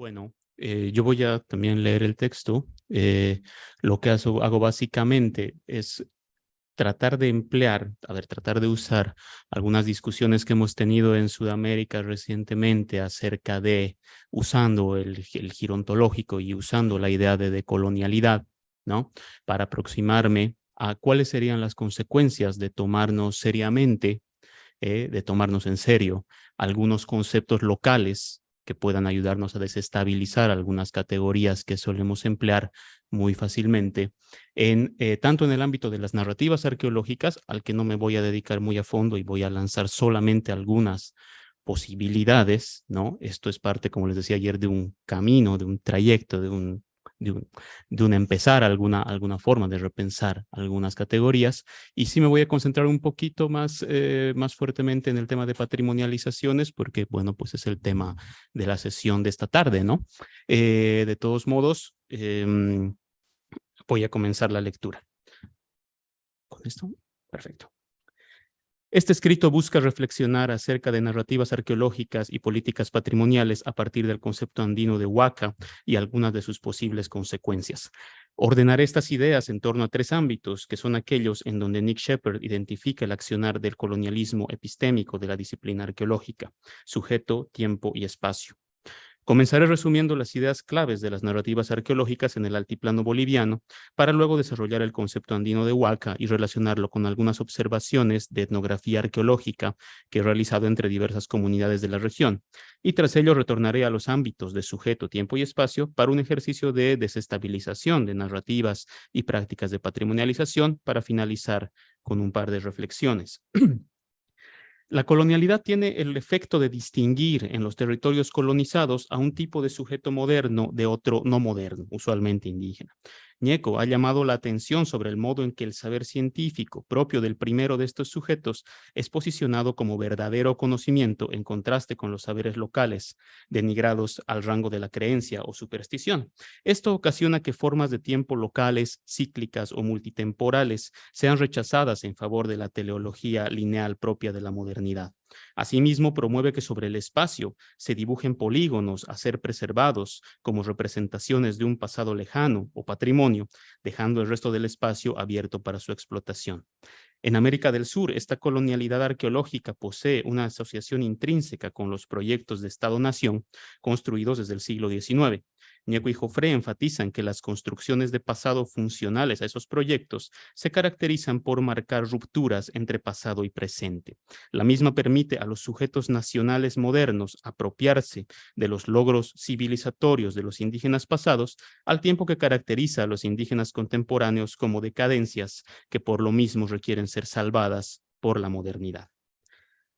Bueno, yo voy a también leer el texto. Lo que hago básicamente es tratar de emplear, tratar de usar algunas discusiones que hemos tenido en Sudamérica recientemente acerca de usando el giro ontológico y usando la idea de decolonialidad, ¿no? Para aproximarme a cuáles serían las consecuencias de tomarnos seriamente, de tomarnos en serio algunos conceptos locales que puedan ayudarnos a desestabilizar algunas categorías que solemos emplear muy fácilmente, tanto en el ámbito de las narrativas arqueológicas, al que no me voy a dedicar muy a fondo y voy a lanzar solamente algunas posibilidades, ¿no? Esto es parte, como les decía ayer, de un camino, de un trayecto, de un, de un empezar alguna forma de repensar algunas categorías. Y sí me voy a concentrar un poquito más fuertemente en el tema de patrimonializaciones, porque, bueno, pues es el tema de la sesión de esta tarde, ¿no? De todos modos, voy a comenzar la lectura. ¿Con esto? Perfecto. Este escrito busca reflexionar acerca de narrativas arqueológicas y políticas patrimoniales a partir del concepto andino de Huaca y algunas de sus posibles consecuencias. Ordenaré estas ideas en torno a tres ámbitos, que son aquellos en donde Nick Shepard identifica el accionar del colonialismo epistémico de la disciplina arqueológica: sujeto, tiempo y espacio. Comenzaré resumiendo las ideas claves de las narrativas arqueológicas en el altiplano boliviano, para luego desarrollar el concepto andino de Huaca y relacionarlo con algunas observaciones de etnografía arqueológica que he realizado entre diversas comunidades de la región. Y tras ello retornaré a los ámbitos de sujeto, tiempo y espacio para un ejercicio de desestabilización de narrativas y prácticas de patrimonialización, para finalizar con un par de reflexiones. La colonialidad tiene el efecto de distinguir en los territorios colonizados a un tipo de sujeto moderno de otro no moderno, usualmente indígena. Ñeco ha llamado la atención sobre el modo en que el saber científico propio del primero de estos sujetos es posicionado como verdadero conocimiento, en contraste con los saberes locales, denigrados al rango de la creencia o superstición. Esto ocasiona que formas de tiempo locales, cíclicas o multitemporales sean rechazadas en favor de la teleología lineal propia de la modernidad. Asimismo, promueve que sobre el espacio se dibujen polígonos a ser preservados como representaciones de un pasado lejano o patrimonio, dejando el resto del espacio abierto para su explotación. En América del Sur, esta colonialidad arqueológica posee una asociación intrínseca con los proyectos de Estado-Nación construidos desde el siglo XIX. Ñeco y Joffre enfatizan que las construcciones de pasado funcionales a esos proyectos se caracterizan por marcar rupturas entre pasado y presente. La misma permite a los sujetos nacionales modernos apropiarse de los logros civilizatorios de los indígenas pasados, al tiempo que caracteriza a los indígenas contemporáneos como decadencias que por lo mismo requieren ser salvadas por la modernidad.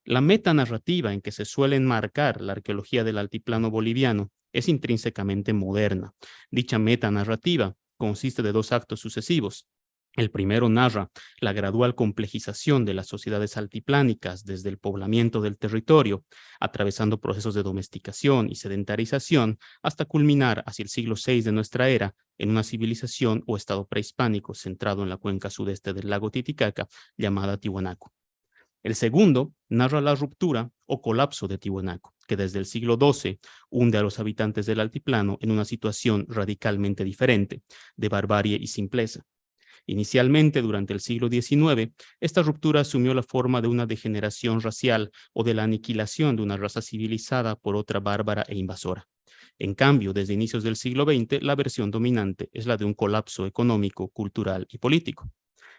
La metanarrativa en que se suele enmarcar la arqueología del altiplano boliviano es intrínsecamente moderna. Dicha metanarrativa consiste de dos actos sucesivos. El primero narra la gradual complejización de las sociedades altiplánicas desde el poblamiento del territorio, atravesando procesos de domesticación y sedentarización, hasta culminar hacia el siglo VI de nuestra era en una civilización o estado prehispánico centrado en la cuenca sudeste del lago Titicaca, llamada Tiwanaku. El segundo narra la ruptura o colapso de Tiwanaku, que desde el siglo XII hunde a los habitantes del altiplano en una situación radicalmente diferente, de barbarie y simpleza. Inicialmente, durante el siglo XIX, esta ruptura asumió la forma de una degeneración racial o de la aniquilación de una raza civilizada por otra bárbara e invasora. En cambio, desde inicios del siglo XX, la versión dominante es la de un colapso económico, cultural y político.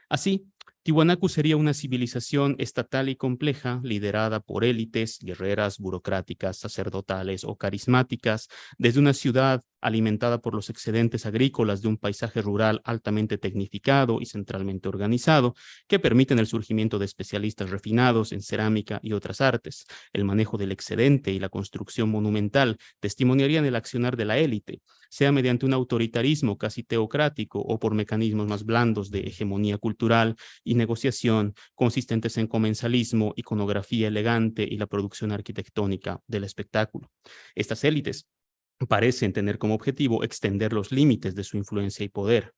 Así, Tiwanaku sería una civilización estatal y compleja, liderada por élites, guerreras, burocráticas, sacerdotales o carismáticas, desde una ciudad alimentada por los excedentes agrícolas de un paisaje rural altamente tecnificado y centralmente organizado, que permiten el surgimiento de especialistas refinados en cerámica y otras artes. El manejo del excedente y la construcción monumental testimoniarían el accionar de la élite, sea mediante un autoritarismo casi teocrático o por mecanismos más blandos de hegemonía cultural y negociación, consistentes en comensalismo, iconografía elegante y la producción arquitectónica del espectáculo. Estas élites parecen tener como objetivo extender los límites de su influencia y poder.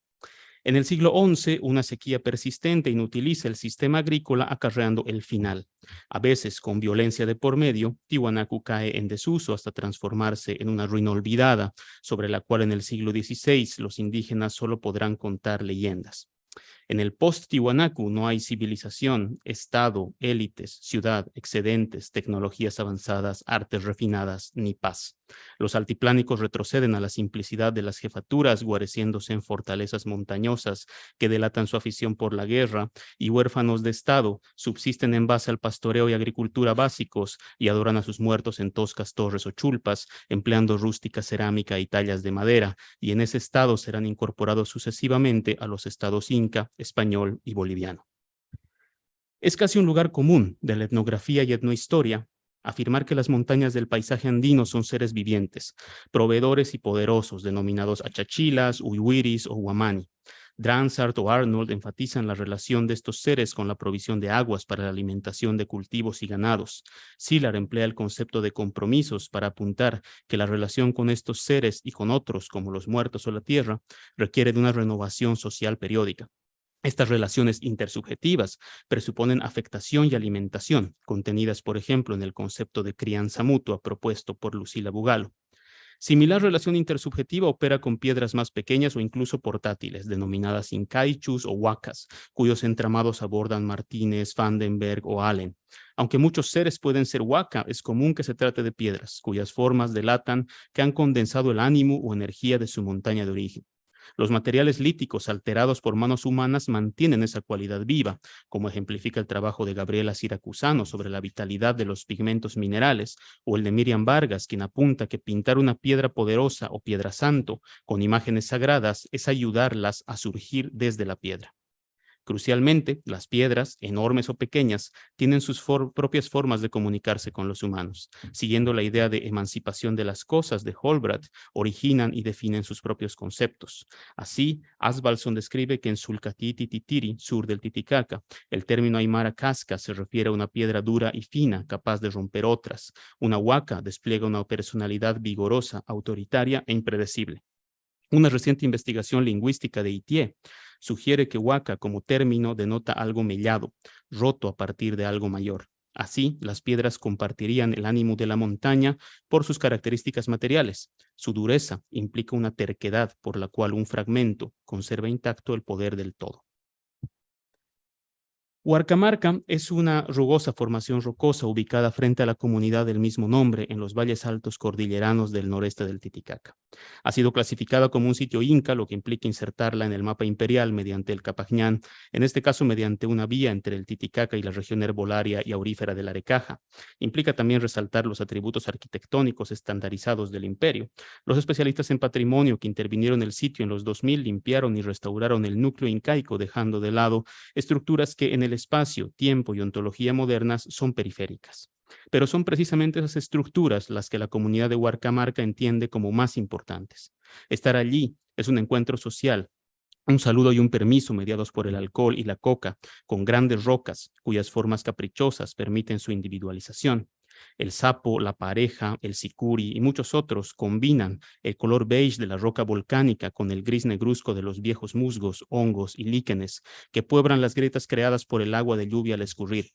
En el siglo XI, una sequía persistente inutiliza el sistema agrícola acarreando el final. A veces, con violencia de por medio, Tiwanaku cae en desuso hasta transformarse en una ruina olvidada, sobre la cual en el siglo XVI los indígenas solo podrán contar leyendas. En el post-Tiwanaku no hay civilización, estado, élites, ciudad, excedentes, tecnologías avanzadas, artes refinadas, ni paz. Los altiplánicos retroceden a la simplicidad de las jefaturas, guareciéndose en fortalezas montañosas que delatan su afición por la guerra, y huérfanos de estado subsisten en base al pastoreo y agricultura básicos y adoran a sus muertos en toscas torres o chulpas, empleando rústica cerámica y tallas de madera, y en ese estado serán incorporados sucesivamente a los estados inca, español y boliviano. Es casi un lugar común de la etnografía y etnohistoria afirmar que las montañas del paisaje andino son seres vivientes, proveedores y poderosos, denominados achachilas, uiwiris o huamani. Dransart o Arnold enfatizan la relación de estos seres con la provisión de aguas para la alimentación de cultivos y ganados. Szilard emplea el concepto de compromisos para apuntar que la relación con estos seres y con otros, como los muertos o la tierra, requiere de una renovación social periódica. Estas relaciones intersubjetivas presuponen afectación y alimentación, contenidas, por ejemplo, en el concepto de crianza mutua propuesto por Lucila Bugalo. Similar relación intersubjetiva opera con piedras más pequeñas o incluso portátiles, denominadas incaichus o huacas, cuyos entramados abordan Martínez, Vandenberg o Allen. Aunque muchos seres pueden ser huaca, es común que se trate de piedras, cuyas formas delatan que han condensado el ánimo o energía de su montaña de origen. Los materiales líticos alterados por manos humanas mantienen esa cualidad viva, como ejemplifica el trabajo de Gabriela Siracusano sobre la vitalidad de los pigmentos minerales, o el de Miriam Vargas, quien apunta que pintar una piedra poderosa o piedra santo con imágenes sagradas es ayudarlas a surgir desde la piedra. Crucialmente, las piedras, enormes o pequeñas, tienen sus propias formas de comunicarse con los humanos. Siguiendo la idea de emancipación de las cosas de Holbrook, originan y definen sus propios conceptos. Así, Asbalson describe que en Sulcatititiri, sur del Titicaca, el término aymara casca se refiere a una piedra dura y fina, capaz de romper otras. Una huaca despliega una personalidad vigorosa, autoritaria e impredecible. Una reciente investigación lingüística de Itié sugiere que huaca como término denota algo mellado, roto a partir de algo mayor. Así, las piedras compartirían el ánimo de la montaña por sus características materiales. Su dureza implica una terquedad por la cual un fragmento conserva intacto el poder del todo. Huarcamarca es una rugosa formación rocosa ubicada frente a la comunidad del mismo nombre en los valles altos cordilleranos del noreste del Titicaca. Ha sido clasificada como un sitio inca, lo que implica insertarla en el mapa imperial mediante el Capañán, en este caso mediante una vía entre el Titicaca y la región herbolaria y aurífera de la Arecaja. Implica también resaltar los atributos arquitectónicos estandarizados del imperio. Los especialistas en patrimonio que intervinieron en el sitio en los 2000 limpiaron y restauraron el núcleo incaico, dejando de lado estructuras que en el espacio, tiempo y ontología modernas son periféricas. Pero son precisamente esas estructuras las que la comunidad de Huarcamarca entiende como más importantes. Estar allí es un encuentro social, un saludo y un permiso mediados por el alcohol y la coca, con grandes rocas cuyas formas caprichosas permiten su individualización. El sapo, la pareja, el sicuri y muchos otros combinan el color beige de la roca volcánica con el gris negruzco de los viejos musgos, hongos y líquenes que pueblan las grietas creadas por el agua de lluvia al escurrir.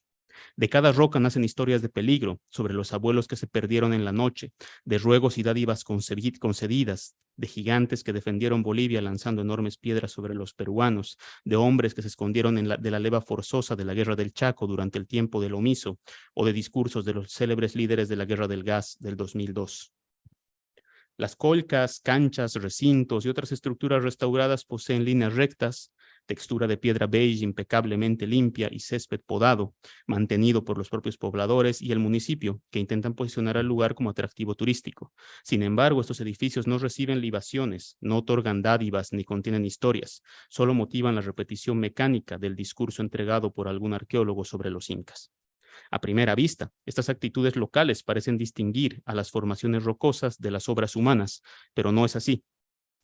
De cada roca nacen historias de peligro, sobre los abuelos que se perdieron en la noche, de ruegos y dádivas concedidas, de gigantes que defendieron Bolivia lanzando enormes piedras sobre los peruanos, de hombres que se escondieron de la leva forzosa de la guerra del Chaco durante el tiempo del omiso, o de discursos de los célebres líderes de la guerra del gas del 2002. Las colcas, canchas, recintos y otras estructuras restauradas poseen líneas rectas, textura de piedra beige impecablemente limpia y césped podado, mantenido por los propios pobladores y el municipio, que intentan posicionar al lugar como atractivo turístico. Sin embargo, estos edificios no reciben libaciones, no otorgan dádivas ni contienen historias, solo motivan la repetición mecánica del discurso entregado por algún arqueólogo sobre los incas. A primera vista, estas actitudes locales parecen distinguir a las formaciones rocosas de las obras humanas, pero no es así.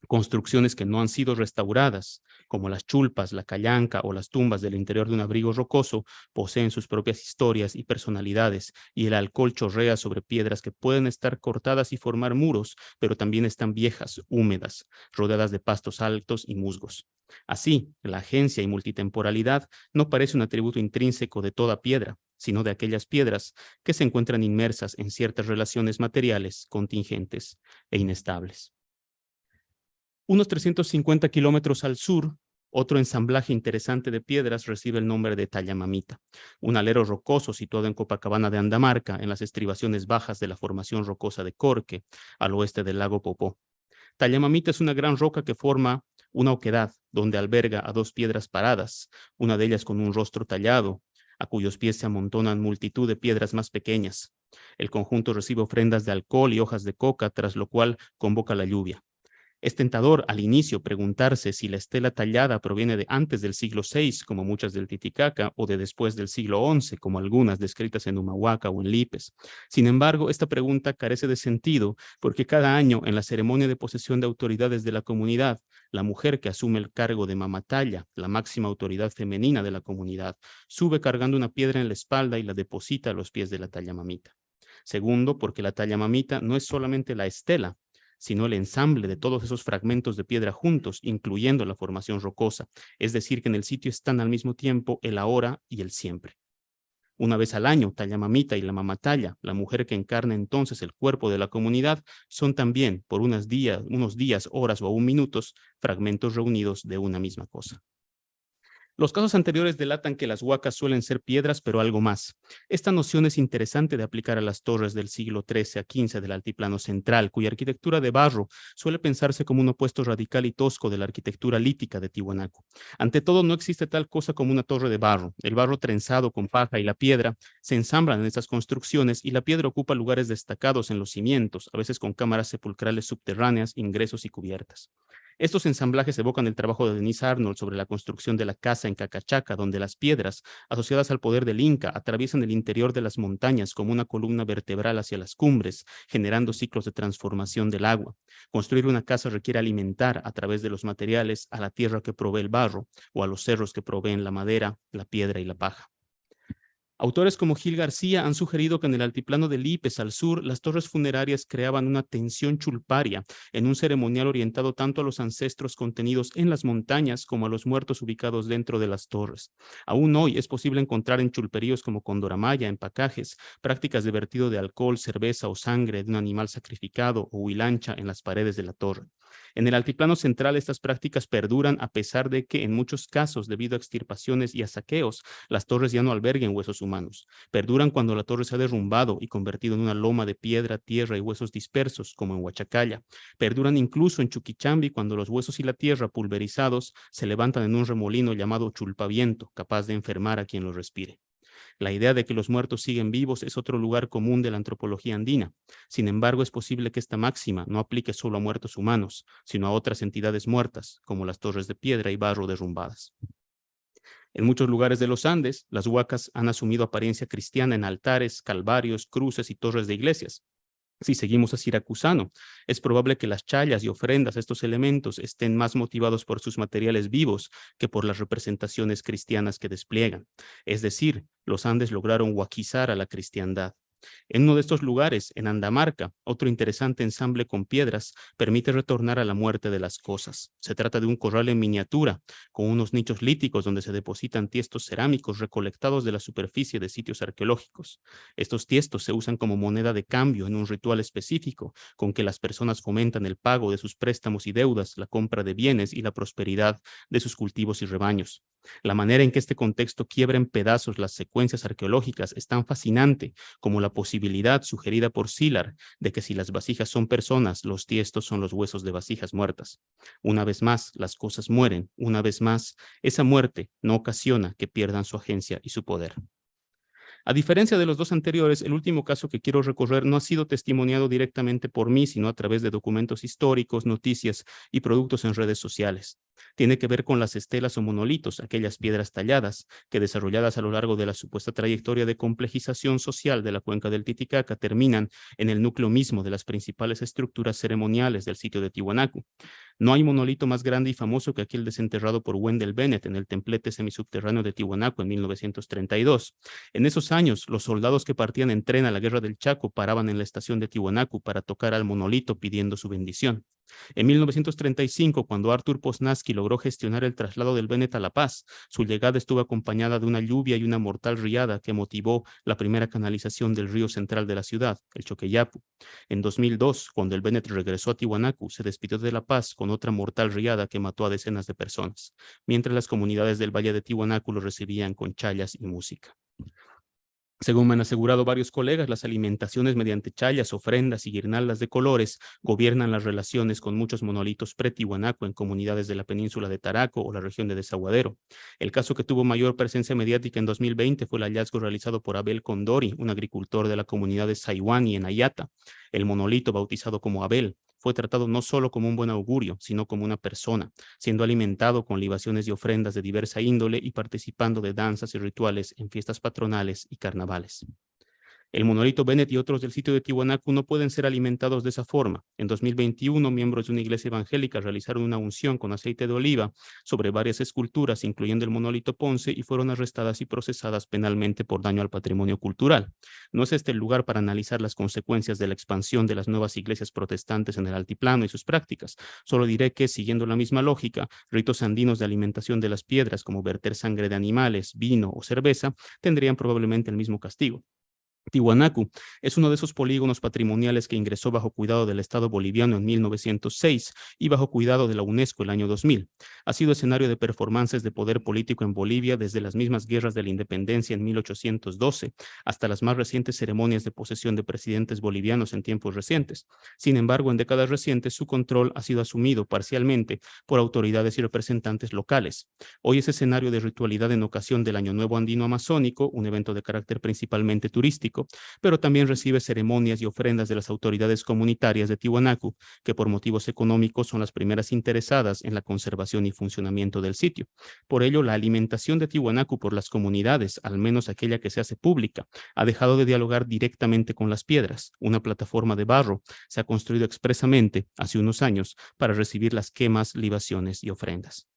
Construcciones que no han sido restauradas, como las chulpas, la callanca o las tumbas del interior de un abrigo rocoso, poseen sus propias historias y personalidades, y el alcohol chorrea sobre piedras que pueden estar cortadas y formar muros, pero también están viejas, húmedas, rodeadas de pastos altos y musgos. Así, la agencia y multitemporalidad no parece un atributo intrínseco de toda piedra, sino de aquellas piedras que se encuentran inmersas en ciertas relaciones materiales, contingentes e inestables. Unos 350 kilómetros al sur, otro ensamblaje interesante de piedras recibe el nombre de Tallamamita, un alero rocoso situado en Copacabana de Andamarca, en las estribaciones bajas de la formación rocosa de Corque, al oeste del lago Popó. Tallamamita es una gran roca que forma una oquedad, donde alberga a dos piedras paradas, una de ellas con un rostro tallado, a cuyos pies se amontonan multitud de piedras más pequeñas. El conjunto recibe ofrendas de alcohol y hojas de coca, tras lo cual convoca la lluvia. Es tentador al inicio preguntarse si la estela tallada proviene de antes del siglo VI, como muchas del Titicaca, o de después del siglo XI, como algunas descritas en Humahuaca o en Lipes. Sin embargo, esta pregunta carece de sentido porque cada año en la ceremonia de posesión de autoridades de la comunidad, la mujer que asume el cargo de mamatalla, la máxima autoridad femenina de la comunidad, sube cargando una piedra en la espalda y la deposita a los pies de la tallamamita. Segundo, porque la tallamamita no es solamente la estela, sino el ensamble de todos esos fragmentos de piedra juntos, incluyendo la formación rocosa, es decir, que en el sitio están al mismo tiempo el ahora y el siempre. Una vez al año, Tallamamita y la Mamatalla, la mujer que encarna entonces el cuerpo de la comunidad, son también, por unos días, horas o aún minutos, fragmentos reunidos de una misma cosa. Los casos anteriores delatan que las huacas suelen ser piedras, pero algo más. Esta noción es interesante de aplicar a las torres del siglo XIII a XV del Altiplano Central, cuya arquitectura de barro suele pensarse como un opuesto radical y tosco de la arquitectura lítica de Tiwanaku. Ante todo, no existe tal cosa como una torre de barro. El barro trenzado con paja y la piedra se ensamblan en estas construcciones y la piedra ocupa lugares destacados en los cimientos, a veces con cámaras sepulcrales subterráneas, ingresos y cubiertas. Estos ensamblajes evocan el trabajo de Denise Arnold sobre la construcción de la casa en Cacachaca, donde las piedras, asociadas al poder del Inca, atraviesan el interior de las montañas como una columna vertebral hacia las cumbres, generando ciclos de transformación del agua. Construir una casa requiere alimentar a través de los materiales a la tierra que provee el barro o a los cerros que proveen la madera, la piedra y la paja. Autores como Gil García han sugerido que en el altiplano de Lipes al sur, las torres funerarias creaban una tensión chulparia en un ceremonial orientado tanto a los ancestros contenidos en las montañas como a los muertos ubicados dentro de las torres. Aún hoy es posible encontrar en chulperíos como Condoramaya, en Pacajes, prácticas de vertido de alcohol, cerveza o sangre de un animal sacrificado o huilancha en las paredes de la torre. En el altiplano central, estas prácticas perduran a pesar de que en muchos casos, debido a extirpaciones y a saqueos, las torres ya no alberguen huesos humanos. Perduran cuando la torre se ha derrumbado y convertido en una loma de piedra, tierra y huesos dispersos, como en Huachacalla. Perduran incluso en Chuquichambi cuando los huesos y la tierra pulverizados se levantan en un remolino llamado chulpaviento, capaz de enfermar a quien los respire. La idea de que los muertos siguen vivos es otro lugar común de la antropología andina. Sin embargo, es posible que esta máxima no aplique solo a muertos humanos, sino a otras entidades muertas, como las torres de piedra y barro derrumbadas. En muchos lugares de los Andes, las huacas han asumido apariencia cristiana en altares, calvarios, cruces y torres de iglesias. Si seguimos a Siracusano, es probable que las chayas y ofrendas a estos elementos estén más motivados por sus materiales vivos que por las representaciones cristianas que despliegan. Es decir, los Andes lograron huaquizar a la cristiandad. En uno de estos lugares, en Andamarca, otro interesante ensamble con piedras permite retornar a la muerte de las cosas. Se trata de un corral en miniatura, con unos nichos líticos donde se depositan tiestos cerámicos recolectados de la superficie de sitios arqueológicos. Estos tiestos se usan como moneda de cambio en un ritual específico, con que las personas fomentan el pago de sus préstamos y deudas, la compra de bienes y la prosperidad de sus cultivos y rebaños. La manera en que este contexto quiebra en pedazos las secuencias arqueológicas es tan fascinante como la posibilidad sugerida por Szilard de que si las vasijas son personas, los tiestos son los huesos de vasijas muertas. Una vez más, las cosas mueren. Una vez más, esa muerte no ocasiona que pierdan su agencia y su poder. A diferencia de los dos anteriores, el último caso que quiero recorrer no ha sido testimoniado directamente por mí, sino a través de documentos históricos, noticias y productos en redes sociales. Tiene que ver con las estelas o monolitos, aquellas piedras talladas que, desarrolladas a lo largo de la supuesta trayectoria de complejización social de la cuenca del Titicaca, terminan en el núcleo mismo de las principales estructuras ceremoniales del sitio de Tiwanaku. No hay monolito más grande y famoso que aquel desenterrado por Wendell Bennett en el templete semisubterráneo de Tiwanaku en 1932. En esos años, los soldados que partían en tren a la Guerra del Chaco paraban en la estación de Tiwanaku para tocar al monolito pidiendo su bendición. En 1935, cuando Arthur Posnansky logró gestionar el traslado del Bennett a La Paz, su llegada estuvo acompañada de una lluvia y una mortal riada que motivó la primera canalización del río central de la ciudad, el Choqueyapu. En 2002, cuando el Bennett regresó a Tiwanaku, se despidió de La Paz con otra mortal riada que mató a decenas de personas, mientras las comunidades del Valle de Tiwanaku lo recibían con chayas y música. Según me han asegurado varios colegas, las alimentaciones mediante chayas, ofrendas y guirnaldas de colores gobiernan las relaciones con muchos monolitos pre-Tiwanaku en comunidades de la península de Taraco o la región de Desaguadero. El caso que tuvo mayor presencia mediática en 2020 fue el hallazgo realizado por Abel Condori, un agricultor de la comunidad de Saiwani en Ayata. El monolito, bautizado como Abel, fue tratado no solo como un buen augurio, sino como una persona, siendo alimentado con libaciones y ofrendas de diversa índole y participando de danzas y rituales en fiestas patronales y carnavales. El monolito Bennett y otros del sitio de Tiwanaku no pueden ser alimentados de esa forma. En 2021, miembros de una iglesia evangélica realizaron una unción con aceite de oliva sobre varias esculturas, incluyendo el monolito Ponce, y fueron arrestadas y procesadas penalmente por daño al patrimonio cultural. No es este el lugar para analizar las consecuencias de la expansión de las nuevas iglesias protestantes en el altiplano y sus prácticas. Solo diré que, siguiendo la misma lógica, ritos andinos de alimentación de las piedras, como verter sangre de animales, vino o cerveza, tendrían probablemente el mismo castigo. Tiwanaku es uno de esos polígonos patrimoniales que ingresó bajo cuidado del Estado boliviano en 1906 y bajo cuidado de la UNESCO el año 2000. Ha sido escenario de performances de poder político en Bolivia desde las mismas guerras de la independencia en 1812 hasta las más recientes ceremonias de posesión de presidentes bolivianos en tiempos recientes. Sin embargo, en décadas recientes su control ha sido asumido parcialmente por autoridades y representantes locales. Hoy es escenario de ritualidad en ocasión del Año Nuevo Andino Amazónico, un evento de carácter principalmente turístico, pero también recibe ceremonias y ofrendas de las autoridades comunitarias de Tiwanaku, que por motivos económicos son las primeras interesadas en la conservación y funcionamiento del sitio. Por ello, la alimentación de Tiwanaku por las comunidades, al menos aquella que se hace pública, ha dejado de dialogar directamente con las piedras. Una plataforma de barro se ha construido expresamente hace unos años para recibir las quemas, libaciones y ofrendas.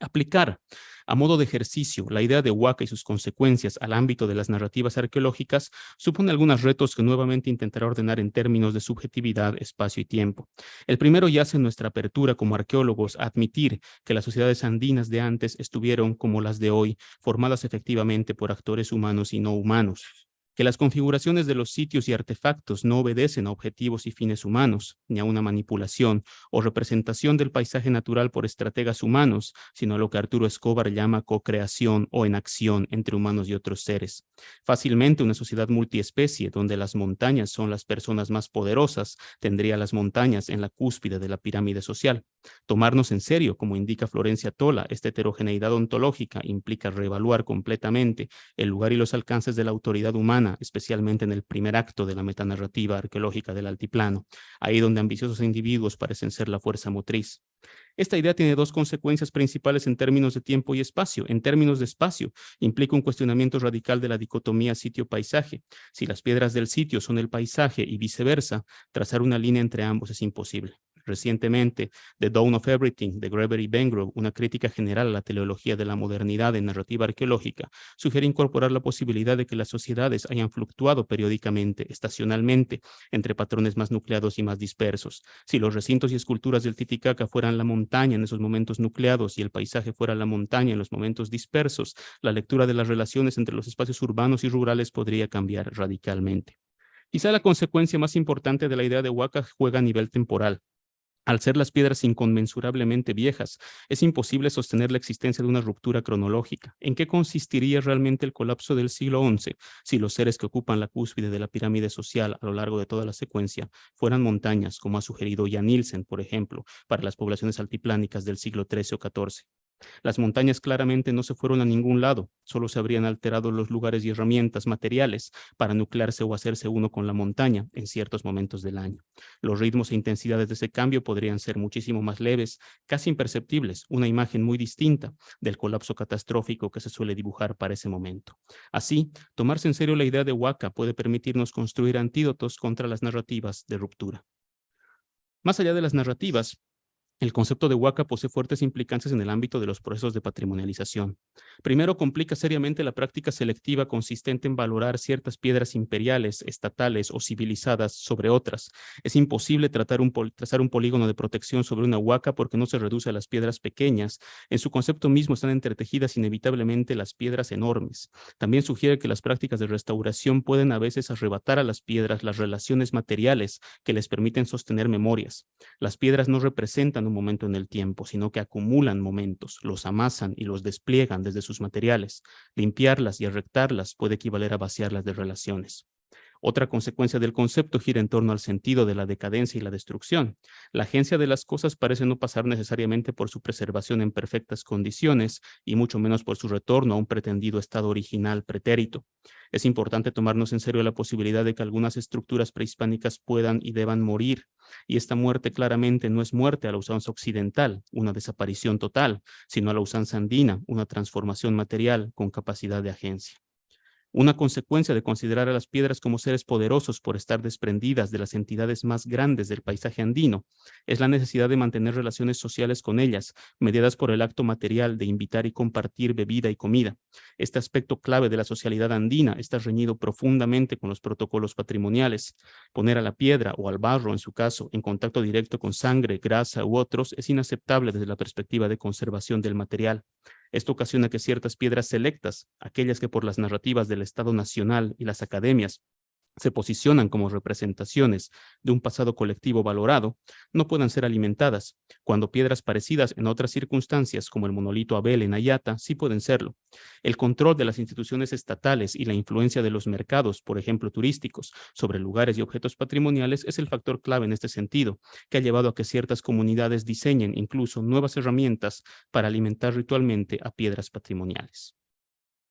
Aplicar a modo de ejercicio la idea de Waka y sus consecuencias al ámbito de las narrativas arqueológicas supone algunos retos que nuevamente intentaré ordenar en términos de subjetividad, espacio y tiempo. El primero yace en nuestra apertura como arqueólogos a admitir que las sociedades andinas de antes estuvieron, como las de hoy, formadas efectivamente por actores humanos y no humanos, que las configuraciones de los sitios y artefactos no obedecen a objetivos y fines humanos, ni a una manipulación o representación del paisaje natural por estrategas humanos, sino a lo que Arturo Escobar llama co-creación o enacción entre humanos y otros seres. Fácilmente una sociedad multiespecie, donde las montañas son las personas más poderosas, tendría las montañas en la cúspide de la pirámide social. Tomarnos en serio, como indica Florencia Tola, esta heterogeneidad ontológica implica reevaluar completamente el lugar y los alcances de la autoridad humana, especialmente en el primer acto de la metanarrativa arqueológica del altiplano, ahí donde ambiciosos individuos parecen ser la fuerza motriz. Esta idea tiene dos consecuencias principales en términos de tiempo y espacio. En términos de espacio, implica un cuestionamiento radical de la dicotomía sitio-paisaje. Si las piedras del sitio son el paisaje y viceversa, trazar una línea entre ambos es imposible. Recientemente, The Dawn of Everything, de Gregory Bengrove, una crítica general a la teleología de la modernidad en narrativa arqueológica, sugiere incorporar la posibilidad de que las sociedades hayan fluctuado periódicamente, estacionalmente, entre patrones más nucleados y más dispersos. Si los recintos y esculturas del Titicaca fueran la montaña en esos momentos nucleados y el paisaje fuera la montaña en los momentos dispersos, la lectura de las relaciones entre los espacios urbanos y rurales podría cambiar radicalmente. Quizá la consecuencia más importante de la idea de Waka juega a nivel temporal. Al ser las piedras inconmensurablemente viejas, es imposible sostener la existencia de una ruptura cronológica. ¿En qué consistiría realmente el colapso del siglo XI si los seres que ocupan la cúspide de la pirámide social a lo largo de toda la secuencia fueran montañas, como ha sugerido Jan Nielsen, por ejemplo, para las poblaciones altiplánicas del siglo XIII o XIV? Las montañas claramente no se fueron a ningún lado, solo se habrían alterado los lugares y herramientas materiales para nuclearse o hacerse uno con la montaña en ciertos momentos del año. Los ritmos e intensidades de ese cambio podrían ser muchísimo más leves, casi imperceptibles, una imagen muy distinta del colapso catastrófico que se suele dibujar para ese momento. Así, tomarse en serio la idea de Waka puede permitirnos construir antídotos contra las narrativas de ruptura. Más allá de las narrativas, El concepto de huaca posee fuertes implicancias en el ámbito de los procesos de patrimonialización. Primero, complica seriamente la práctica selectiva consistente en valorar ciertas piedras imperiales, estatales o civilizadas sobre otras. Es imposible trazar un polígono de protección sobre una huaca porque no se reduce a las piedras pequeñas. En su concepto mismo están entretejidas inevitablemente las piedras enormes. También sugiere que las prácticas de restauración pueden a veces arrebatar a las piedras las relaciones materiales que les permiten sostener memorias. Las piedras no representan un momento en el tiempo, sino que acumulan momentos, los amasan y los despliegan desde sus materiales. Limpiarlas y arrectarlas puede equivaler a vaciarlas de relaciones. Otra consecuencia del concepto gira en torno al sentido de la decadencia y la destrucción. La agencia de las cosas parece no pasar necesariamente por su preservación en perfectas condiciones y mucho menos por su retorno a un pretendido estado original pretérito. Es importante tomarnos en serio la posibilidad de que algunas estructuras prehispánicas puedan y deban morir, y esta muerte claramente no es muerte a la usanza occidental, una desaparición total, sino a la usanza andina, una transformación material con capacidad de agencia. Una consecuencia de considerar a las piedras como seres poderosos por estar desprendidas de las entidades más grandes del paisaje andino es la necesidad de mantener relaciones sociales con ellas, mediadas por el acto material de invitar y compartir bebida y comida. Este aspecto clave de la socialidad andina está reñido profundamente con los protocolos patrimoniales. Poner a la piedra o al barro, en su caso, en contacto directo con sangre, grasa u otros es inaceptable desde la perspectiva de conservación del material. Esto ocasiona que ciertas piedras selectas, aquellas que por las narrativas del Estado Nacional y las academias se posicionan como representaciones de un pasado colectivo valorado, no puedan ser alimentadas, cuando piedras parecidas en otras circunstancias, como el monolito Abel en Ayata, sí pueden serlo. El control de las instituciones estatales y la influencia de los mercados, por ejemplo turísticos, sobre lugares y objetos patrimoniales es el factor clave en este sentido, que ha llevado a que ciertas comunidades diseñen incluso nuevas herramientas para alimentar ritualmente a piedras patrimoniales.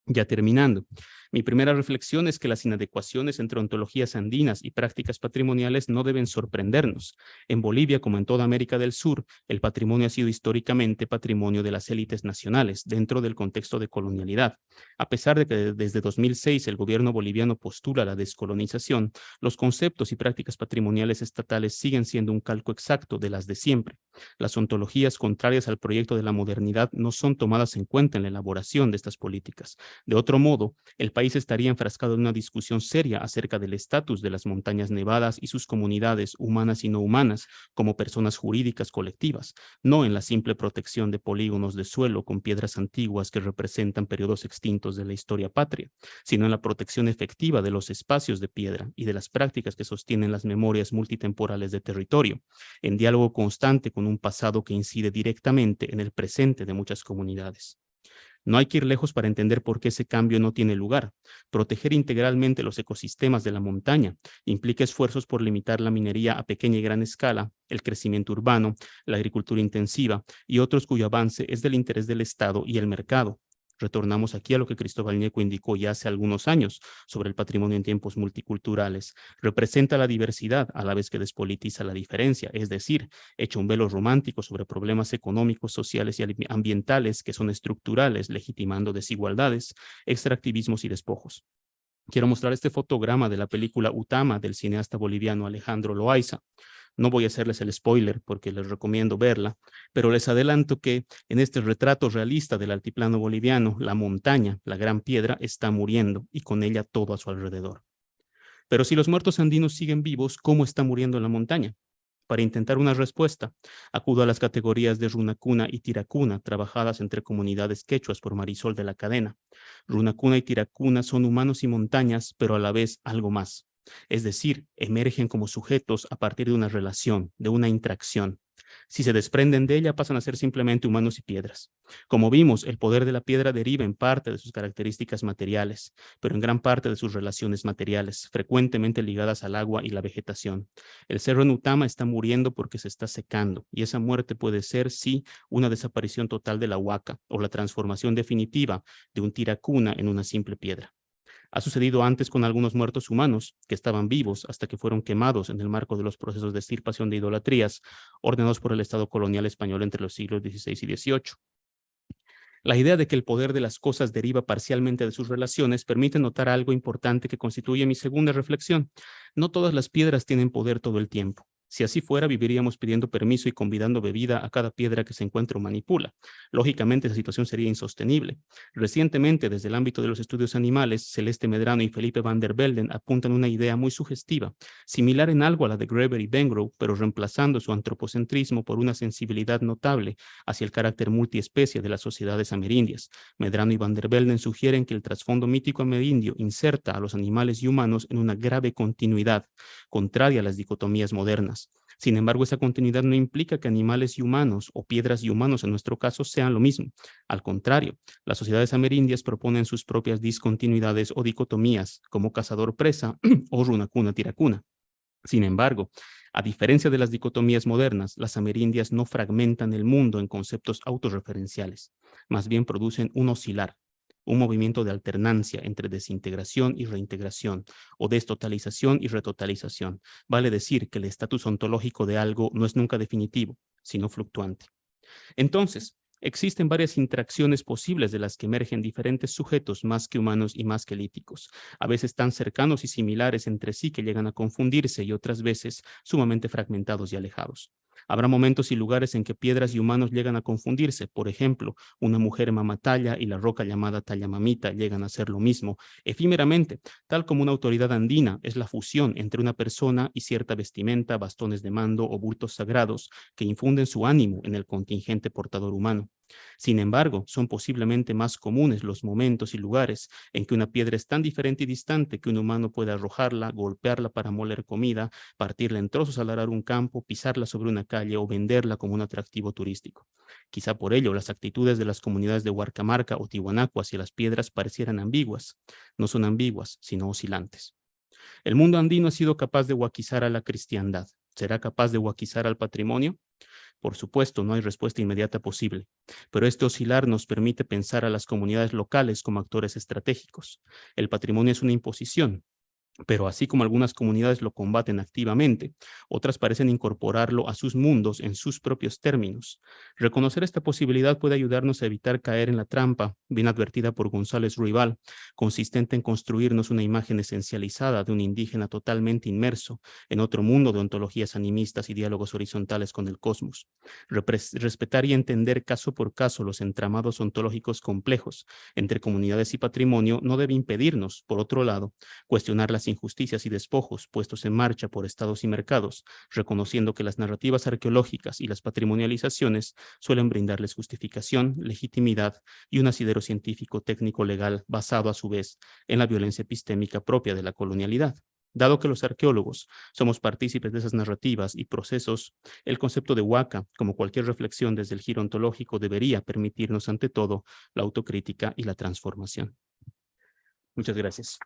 Ya terminando, mi primera reflexión es que las inadecuaciones entre ontologías andinas y prácticas patrimoniales no deben sorprendernos. En Bolivia, como en toda América del Sur, el patrimonio ha sido históricamente patrimonio de las élites nacionales dentro del contexto de colonialidad. A pesar de que desde 2006 el gobierno boliviano postula la descolonización, los conceptos y prácticas patrimoniales estatales siguen siendo un calco exacto de las de siempre. Las ontologías contrarias al proyecto de la modernidad no son tomadas en cuenta en la elaboración de estas políticas. De otro modo, el país estaría enfrascado en una discusión seria acerca del estatus de las montañas nevadas y sus comunidades humanas y no humanas como personas jurídicas colectivas, no en la simple protección de polígonos de suelo con piedras antiguas que representan periodos extintos de la historia patria, sino en la protección efectiva de los espacios de piedra y de las prácticas que sostienen las memorias multitemporales de territorio, en diálogo constante con un pasado que incide directamente en el presente de muchas comunidades. No hay que ir lejos para entender por qué ese cambio no tiene lugar. Proteger integralmente los ecosistemas de la montaña implica esfuerzos por limitar la minería a pequeña y gran escala, el crecimiento urbano, la agricultura intensiva y otros cuyo avance es del interés del Estado y el mercado. Retornamos aquí a lo que Cristóbal Ñeco indicó ya hace algunos años sobre el patrimonio en tiempos multiculturales. Representa la diversidad a la vez que despolitiza la diferencia, es decir, echa un velo romántico sobre problemas económicos, sociales y ambientales que son estructurales, legitimando desigualdades, extractivismos y despojos. Quiero mostrar este fotograma de la película Utama del cineasta boliviano Alejandro Loaiza. No voy a hacerles el spoiler porque les recomiendo verla, pero les adelanto que en este retrato realista del altiplano boliviano, la montaña, la gran piedra, está muriendo y con ella todo a su alrededor. Pero si los muertos andinos siguen vivos, ¿cómo está muriendo la montaña? Para intentar una respuesta, acudo a las categorías de runacuna y tiracuna, trabajadas entre comunidades quechuas por Marisol de la Cadena. Runacuna y tiracuna son humanos y montañas, pero a la vez algo más. Es decir, emergen como sujetos a partir de una relación, de una interacción. Si se desprenden de ella, pasan a ser simplemente humanos y piedras. Como vimos, el poder de la piedra deriva en parte de sus características materiales, pero en gran parte de sus relaciones materiales, frecuentemente ligadas al agua y la vegetación. El cerro en Utama está muriendo porque se está secando, y esa muerte puede ser, sí, una desaparición total de la huaca o la transformación definitiva de un tiracuna en una simple piedra. Ha sucedido antes con algunos muertos humanos que estaban vivos hasta que fueron quemados en el marco de los procesos de extirpación de idolatrías ordenados por el Estado colonial español entre los siglos XVI y XVIII. La idea de que el poder de las cosas deriva parcialmente de sus relaciones permite notar algo importante que constituye mi segunda reflexión. No todas las piedras tienen poder todo el tiempo. Si así fuera, viviríamos pidiendo permiso y convidando bebida a cada piedra que se encuentra o manipula. Lógicamente, esa situación sería insostenible. Recientemente, desde el ámbito de los estudios animales, Celeste Medrano y Felipe van der Velden apuntan una idea muy sugestiva, similar en algo a la de Greber y Bengrove, pero reemplazando su antropocentrismo por una sensibilidad notable hacia el carácter multiespecie de las sociedades amerindias. Medrano y van der Velden sugieren que el trasfondo mítico amerindio inserta a los animales y humanos en una grave continuidad, contraria a las dicotomías modernas. Sin embargo, esa continuidad no implica que animales y humanos, o piedras y humanos en nuestro caso, sean lo mismo. Al contrario, las sociedades amerindias proponen sus propias discontinuidades o dicotomías, como cazador-presa o runacuna-tiracuna. Sin embargo, a diferencia de las dicotomías modernas, las amerindias no fragmentan el mundo en conceptos autorreferenciales, más bien producen un oscilar, un movimiento de alternancia entre desintegración y reintegración, o destotalización y retotalización. Vale decir que el estatus ontológico de algo no es nunca definitivo, sino fluctuante. Entonces, existen varias interacciones posibles de las que emergen diferentes sujetos más que humanos y más que líticos, a veces tan cercanos y similares entre sí que llegan a confundirse y otras veces sumamente fragmentados y alejados. Habrá momentos y lugares en que piedras y humanos llegan a confundirse. Por ejemplo, una mujer mamatalla y la roca llamada Tallamamita llegan a ser lo mismo, efímeramente, tal como una autoridad andina es la fusión entre una persona y cierta vestimenta, bastones de mando o bultos sagrados que infunden su ánimo en el contingente portador humano. Sin embargo, son posiblemente más comunes los momentos y lugares en que una piedra es tan diferente y distante que un humano puede arrojarla, golpearla para moler comida, partirla en trozos al arar un campo, pisarla sobre una calle o venderla como un atractivo turístico. Quizá por ello las actitudes de las comunidades de Huarcamarca o Tiwanaku hacia las piedras parecieran ambiguas. No son ambiguas, sino oscilantes. El mundo andino ha sido capaz de huaquizar a la cristiandad. ¿Será capaz de huaquizar al patrimonio? Por supuesto, no hay respuesta inmediata posible, pero este oscilar nos permite pensar a las comunidades locales como actores estratégicos. El patrimonio es una imposición, pero así como algunas comunidades lo combaten activamente, otras parecen incorporarlo a sus mundos en sus propios términos. Reconocer esta posibilidad puede ayudarnos a evitar caer en la trampa, bien advertida por González Ruibal, consistente en construirnos una imagen esencializada de un indígena totalmente inmerso en otro mundo de ontologías animistas y diálogos horizontales con el cosmos. Respetar y entender caso por caso los entramados ontológicos complejos entre comunidades y patrimonio no debe impedirnos, por otro lado, cuestionar las injusticias y despojos puestos en marcha por estados y mercados, reconociendo que las narrativas arqueológicas y las patrimonializaciones suelen brindarles justificación, legitimidad y un asidero científico técnico legal basado a su vez en la violencia epistémica propia de la colonialidad. Dado que los arqueólogos somos partícipes de esas narrativas y procesos, el concepto de huaca, como cualquier reflexión desde el giro ontológico, debería permitirnos ante todo la autocrítica y la transformación. Muchas gracias.